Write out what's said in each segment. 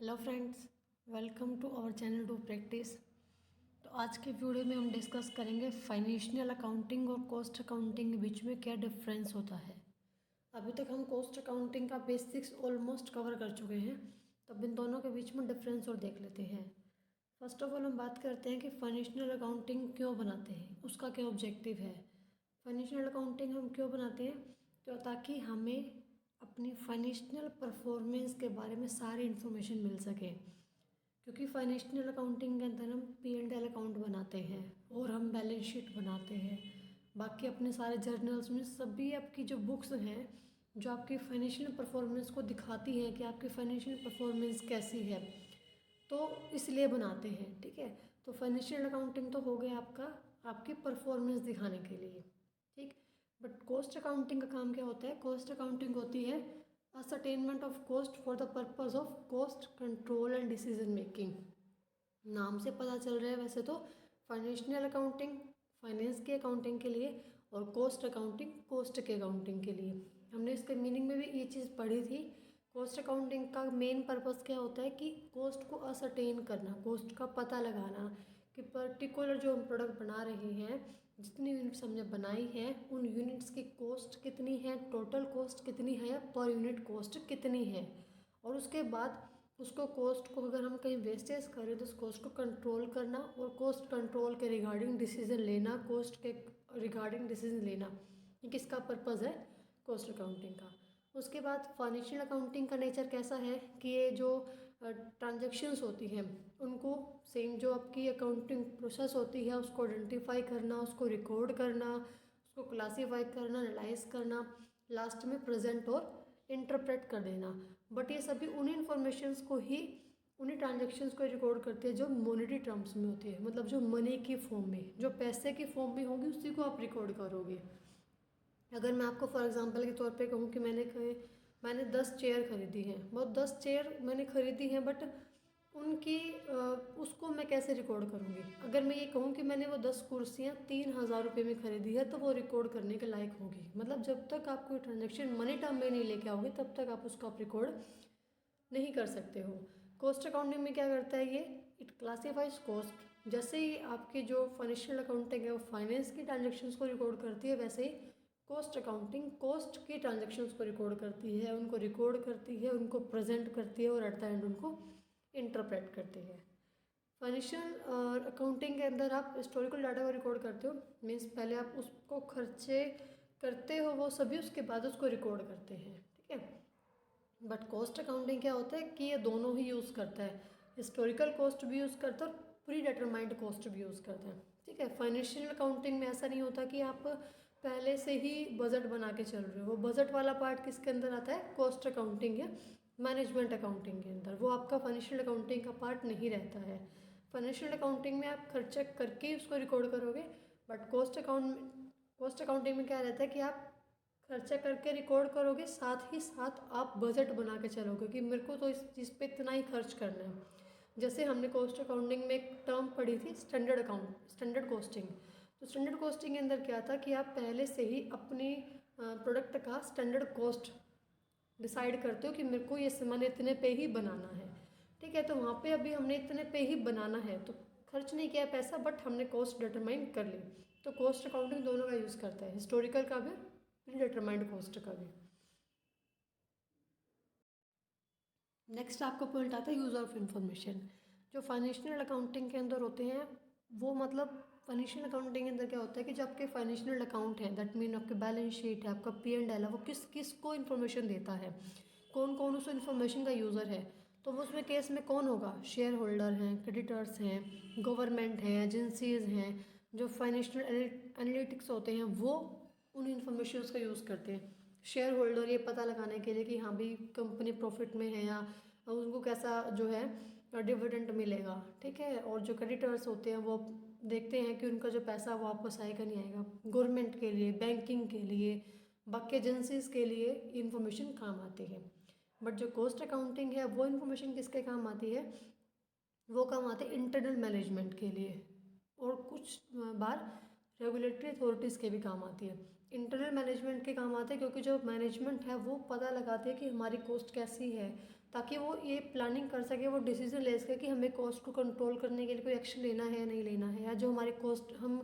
Hello friends, welcome to our channel to practice. तो आज के वीडियो में हम डिस्कस करेंगे फाइनेंशियल अकाउंटिंग और कॉस्ट अकाउंटिंग के बीच में क्या डिफरेंस होता है। अभी तक हम कॉस्ट अकाउंटिंग का बेसिक्स ऑलमोस्ट कवर कर चुके हैं, तो अब इन दोनों के बीच में डिफरेंस और देख लेते हैं। फर्स्ट ऑफ ऑल हम बात करते हैं कि फाइनेंशियल अकाउंटिंग क्यों बनाते हैं, उसका क्या ऑब्जेक्टिव है। फाइनेंशियल अकाउंटिंग हम क्यों बनाते हैं, तो ताकि हमें अपनी फाइनेंशियल परफॉर्मेंस के बारे में सारी इन्फॉर्मेशन मिल सके। क्योंकि फाइनेंशियल अकाउंटिंग के अंदर हम P&L अकाउंट बनाते हैं और हम बैलेंस शीट बनाते हैं। बाकी अपने सारे जर्नल्स में सभी आपकी जो बुक्स हैं जो आपकी फाइनेंशियल परफॉर्मेंस को दिखाती हैं कि आपकी फाइनेंशियल परफॉर्मेंस कैसी है, तो इसलिए बनाते हैं। ठीक है, तो फाइनेंशियल अकाउंटिंग तो हो गया आपकी परफॉर्मेंस दिखाने के लिए। ठीक, बट कॉस्ट अकाउंटिंग का काम क्या होता है। कॉस्ट अकाउंटिंग होती है ascertainment of cost for the purpose of cost control and decision making. नाम से पता चल रहा है वैसे तो फाइनेंशियल अकाउंटिंग फाइनेंस की अकाउंटिंग के लिए और कॉस्ट अकाउंटिंग कॉस्ट के अकाउंटिंग के लिए। हमने इसके मीनिंग में भी ये चीज़ पढ़ी थी। कॉस्ट अकाउंटिंग का मेन पर्पस क्या होता है कि कॉस्ट को असरटेन करना, कॉस्ट का पता लगाना कि पर्टिकुलर जो हम प्रोडक्ट बना रहे हैं, जितनी यूनिट्स हमने बनाई हैं उन यूनिट्स की कॉस्ट कितनी है, टोटल कॉस्ट कितनी है, पर यूनिट कॉस्ट कितनी है। और उसके बाद उसको कॉस्ट को अगर हम कहीं वेस्टेज करें तो उस कॉस्ट को कंट्रोल करना और कॉस्ट कंट्रोल के रिगार्डिंग डिसीजन लेना, कॉस्ट के रिगार्डिंग डिसीजन लेना, ये किसका पर्पज़ है, कॉस्ट अकाउंटिंग का। उसके बाद फाइनेंशियल अकाउंटिंग का नेचर कैसा है कि ये जो ट्रांजैक्शंस होती हैं उनको सेम जो आपकी अकाउंटिंग प्रोसेस होती है उसको आइडेंटिफाई करना, उसको रिकॉर्ड करना, उसको क्लासीफाई करना, एनालाइज करना, लास्ट में प्रेजेंट और इंटरप्रेट कर देना। बट ये सभी उन्हीं इन्फॉर्मेशंस को ही, उन्हीं ट्रांजेक्शन्स को रिकॉर्ड करते हैं जो मॉनेटरी टर्म्स में होती है, मतलब जो मनी की फॉर्म में, जो पैसे की फॉर्म में होगी उसी को आप रिकॉर्ड करोगे। अगर मैं आपको फॉर एग्जांपल के तौर पे कहूँ कि मैंने 10 चेयर खरीदी हैं, वो 10 चेयर मैंने खरीदी हैं, बट उनकी उसको मैं कैसे रिकॉर्ड करूँगी। अगर मैं ये कहूँ कि मैंने वो 10 कुर्सियाँ 3,000 रुपये में खरीदी है, तो वो रिकॉर्ड करने के लायक होगी। मतलब जब तक आप कोई ट्रांजेक्शन मनी टर्म में नहीं लेके आओगे तब तक आप उसको रिकॉर्ड नहीं कर सकते हो। कॉस्ट अकाउंटिंग में क्या करता है ये, इट क्लासीफाइज कॉस्ट। जैसे ही आपकी जो फाइनेंशियल अकाउंटिंग है वो फाइनेंस की ट्रांजेक्शन्स को रिकॉर्ड करती है, वैसे ही कॉस्ट अकाउंटिंग कॉस्ट की ट्रांजेक्शन्स को रिकॉर्ड करती है, उनको रिकॉर्ड करती है, उनको प्रेजेंट करती है और एट द एंड उनको इंटरप्रेट करती है। फाइनेंशियल अकाउंटिंग के अंदर आप हिस्टोरिकल डाटा को रिकॉर्ड करते हो, मीन्स पहले आप उसको खर्चे करते हो वो सभी, उसके बाद उसको रिकॉर्ड करते हैं। ठीक है, बट कॉस्ट अकाउंटिंग क्या होता है कि ये दोनों ही यूज़ करता है, हिस्टोरिकल कॉस्ट भी यूज़ करता है और प्री डिटरमाइंड कॉस्ट भी यूज़ करता है। ठीक है, फाइनेंशियल अकाउंटिंग में ऐसा नहीं होता कि आप पहले से ही बजट बना के चल रहे हो। बजट वाला पार्ट किसके अंदर आता है, कॉस्ट अकाउंटिंग या मैनेजमेंट अकाउंटिंग के अंदर, वो आपका फाइनेंशियल अकाउंटिंग का पार्ट नहीं रहता है। फाइनेंशियल अकाउंटिंग में आप खर्चा करके ही उसको रिकॉर्ड करोगे, बट कॉस्ट अकाउंटिंग में क्या रहता है कि आप खर्चा करके रिकॉर्ड करोगे, साथ ही साथ आप बजट बना के चलोगे कि मेरे को तो इस चीज़ पे इतना ही खर्च करना है। जैसे हमने कॉस्ट अकाउंटिंग में एक टर्म पढ़ी थी स्टैंडर्ड कॉस्टिंग। तो स्टैंडर्ड कॉस्टिंग के अंदर क्या था कि आप पहले से ही अपनी प्रोडक्ट का स्टैंडर्ड कॉस्ट डिसाइड करते हो कि मेरे को ये सामान इतने पे ही बनाना है। ठीक है, तो वहाँ पे अभी हमने इतने पे ही बनाना है तो खर्च नहीं किया पैसा, बट हमने कॉस्ट डिटरमाइन कर ली। तो कॉस्ट अकाउंटिंग दोनों का यूज़ करता है, हिस्टोरिकल का भी, प्री डिटरमाइंड कॉस्ट का भी। नेक्स्ट आपका पॉइंट आता है यूज़ ऑफ इंफॉर्मेशन। जो फाइनेंशियल अकाउंटिंग के अंदर होते हैं वो, मतलब फाइनेंशियल अकाउंटिंग के अंदर क्या होता है कि जो आपके फाइनेंशियल अकाउंट है, दैट मीन आपके बैलेंस शीट है, आपका P&L है, वो किस किस को इन्फॉर्मेशन देता है, कौन कौन उस इन्फॉर्मेशन का यूज़र है। तो वो उसमें केस में कौन होगा, शेयर होल्डर हैं, क्रेडिटर्स हैं, गवर्नमेंट हैं, एजेंसीज हैं। जो फाइनेंशियल एनालिटिक्स होते हैं वो उन इन्फॉर्मेशन का यूज़ करते हैं। शेयर होल्डर ये पता लगाने के लिए कि हाँ भाई कंपनी प्रॉफिट में है या उनको कैसा जो है डिविडेंड मिलेगा। ठीक है, और जो क्रेडिटर्स होते हैं वो देखते हैं कि उनका जो पैसा वापस आएगा नहीं आएगा। गवर्नमेंट के लिए, बैंकिंग के लिए, बाकी एजेंसीज के लिए इन्फॉर्मेशन काम आती है। बट जो कॉस्ट अकाउंटिंग है वो इन्फॉर्मेशन किसके काम आती है, वो काम आते हैं इंटरनल मैनेजमेंट के लिए, और कुछ बार रेगुलेटरी अथॉरिटीज़ के भी काम आती है। इंटरनल मैनेजमेंट के काम आते हैं क्योंकि जो मैनेजमेंट है वो पता लगाते हैं कि हमारी कॉस्ट कैसी है, ताकि वो ये प्लानिंग कर सके, वो डिसीजन ले सके कि हमें कॉस्ट को कंट्रोल करने के लिए कोई एक्शन लेना है या नहीं लेना है, या जो हमारे कॉस्ट हम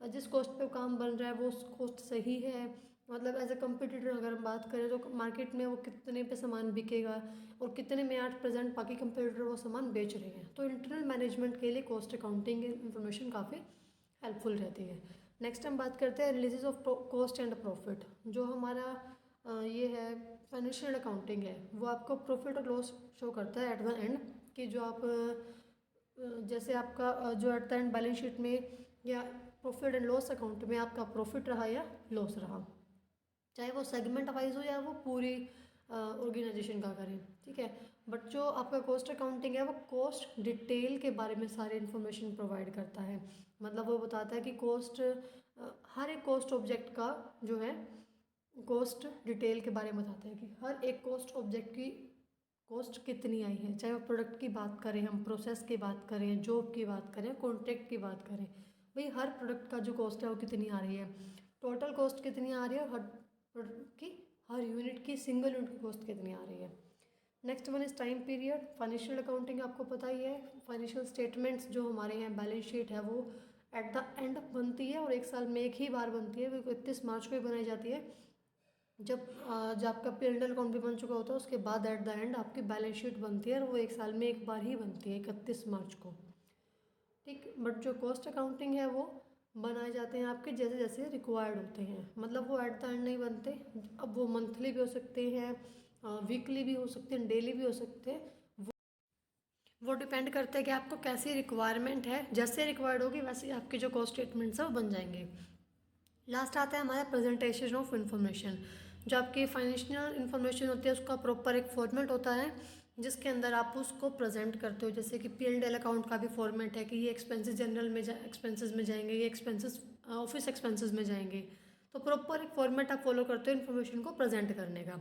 जिस कॉस्ट पे काम बन रहा है वो कॉस्ट सही है। मतलब एज अ कम्पिटिटर अगर हम बात करें तो मार्केट में वो कितने पे सामान बिकेगा और कितने में आज प्रेजेंट बाकी कंपटीटर वो सामान बेच रहे हैं। तो इंटरनल मैनेजमेंट के लिए कॉस्ट अकाउंटिंग इन्फॉर्मेशन काफ़ी हेल्पफुल रहती है। नेक्स्ट हम बात करते हैं analysis of cost and profit. जो हमारा ये है फाइनेंशियल अकाउंटिंग है, वो आपको प्रॉफिट और लॉस शो करता है एट द एंड, कि जो आप जैसे आपका जो at the end balance sheet में या प्रॉफिट एंड लॉस अकाउंट में आपका प्रॉफिट रहा या लॉस रहा, चाहे वो सेगमेंट वाइज हो या वो पूरी ऑर्गेनाइजेशन का करें, ठीक है। बट जो आपका कॉस्ट अकाउंटिंग है वो कॉस्ट डिटेल के बारे में सारी इन्फॉर्मेशन प्रोवाइड करता है। मतलब वो बताता है कि कॉस्ट हर एक कॉस्ट ऑब्जेक्ट का जो है कॉस्ट डिटेल के बारे में बताता है कि हर एक कॉस्ट ऑब्जेक्ट की कॉस्ट कितनी आई है, चाहे वो प्रोडक्ट की बात करें, हम प्रोसेस की बात करें, जॉब की बात करें, कॉन्ट्रैक्ट की बात करें, भाई हर प्रोडक्ट का जो कॉस्ट है वो कितनी आ रही है, टोटल कॉस्ट कितनी आ रही है, हर प्रोडक्ट की हर यूनिट की सिंगल यूनिट की कॉस्ट कितनी आ रही है। Next one is time period. Financial accounting आपको पता ही है, फाइनेंशियल स्टेटमेंट्स जो हमारे यहाँ बैलेंस शीट है वो एट द एंड बनती है और एक साल में एक ही बार बनती है, वो 31 मार्च को ही बनाई जाती है। जब आपका P&L अकाउंट भी बन चुका होता है उसके बाद एट द एंड आपकी बैलेंस शीट बनती है और वो एक साल में एक बार ही बनती है 31 मार्च को, ठीक। बट जो कॉस्ट अकाउंटिंग है वो बनाए जाते हैं आपके जैसे जैसे रिक्वायर्ड होते हैं, मतलब वो एट द एंड नहीं बनते। अब वो मंथली भी हो सकते हैं, वीकली भी हो सकते हैं, डेली भी हो सकते हैं, वो डिपेंड करता है कि आपको कैसी रिक्वायरमेंट है, जैसे रिक्वायर्ड होगी वैसे आपके जो कॉस्ट स्टेटमेंट्स है वो बन जाएंगे। लास्ट आता है हमारा प्रेजेंटेशन ऑफ इन्फॉर्मेशन। जो आपकी फाइनेंशियल इन्फॉर्मेशन होती है उसका प्रॉपर एक फॉर्मेट होता है जिसके अंदर आप उसको प्रेजेंट करते हो, जैसे कि P&L अकाउंट का भी फॉर्मेट है कि ये एक्सपेंसेस जनरल में एक्सपेंसेस में जाएंगे, ये एक्सपेंसेस ऑफिस एक्सपेंसेस में जाएंगे। तो प्रॉपर एक फॉर्मेट आप फॉलो करते हो इन्फॉर्मेशन को प्रेजेंट करने का।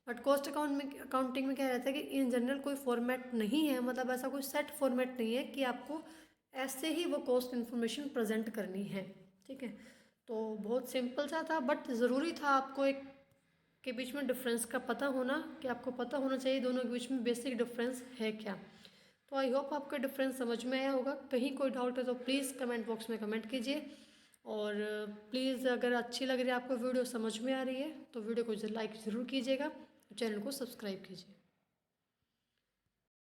बट कॉस्ट अकाउंटिंग में क्या रहता है कि इन जनरल कोई फॉर्मेट नहीं है, मतलब ऐसा कोई सेट फॉर्मेट नहीं है कि आपको ऐसे ही वो कॉस्ट इन्फॉर्मेशन प्रेजेंट करनी है, ठीक है। तो बहुत सिंपल सा था बट ज़रूरी था आपको एक के बीच में डिफरेंस का पता होना, कि आपको पता होना चाहिए दोनों के बीच में बेसिक डिफरेंस है क्या। तो आई होप आपको डिफरेंस समझ में आया होगा। कहीं कोई डाउट है तो प्लीज़ कमेंट बॉक्स में कमेंट कीजिए, और प्लीज़ अगर अच्छी लग रही है आपको वीडियो, समझ में आ रही है तो वीडियो को लाइक ज़रूर कीजिएगा, चैनल को सब्सक्राइब कीजिए।